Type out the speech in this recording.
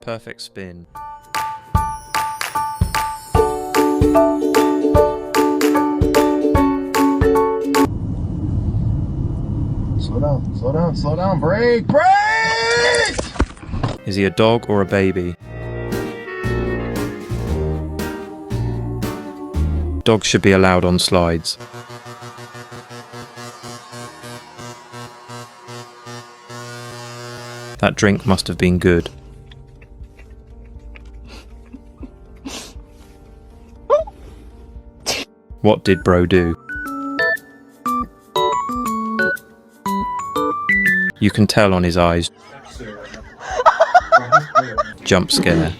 Perfect spin. Slow down, brake! Is he a dog or a baby? Dogs should be allowed on slides. That drink must have been good. What did bro do? You can tell on his eyes. Jump scare.